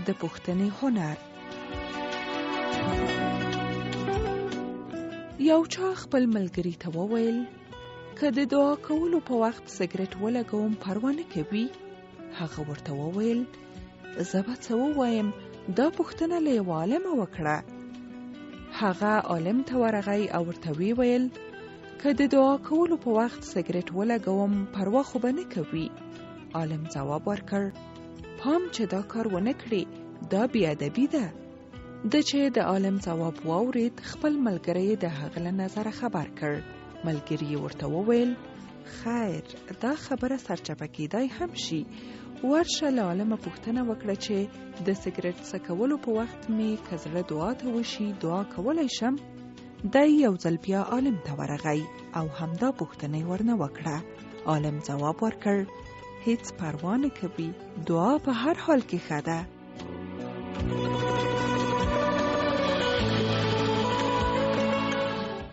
د پوښتنې هنر. یو چا خپل ملګری ته وویل که د دعا کولو په وخت سګرټ ولګوم پروا نه کوي؟ هغه ورته وویل زه به څه ووایم، دا پوښتنه له یو عالمه وکړه. هغه عالم ته ورغی او ورته ویل که د دعا کولو په وخت سګرټ ولګوم پروا خو به نه کوي. عالم ځواب ورکړ پام چې دا کار ونه کړې، دا بې ادبي ده. د چې د عالم ځواب واورید خپل ملګری د هغه له نظره خبر کړ. ملګری ورته وویل خیر دا خبره سرچپه کېدای هم شي، ورشه له عالمه پوښتنه وکړه چې د سګرټ څکولو په وخت می که زړه دعا ته وشي دعا کولی شم؟ دی یو ځل بیا عالم ته ورغی او همدا پوښتنه ورنه وکړه. عالم ځواب ورکړ هیڅ پروا نه کوي، دعا په هر حال کې ښه ده.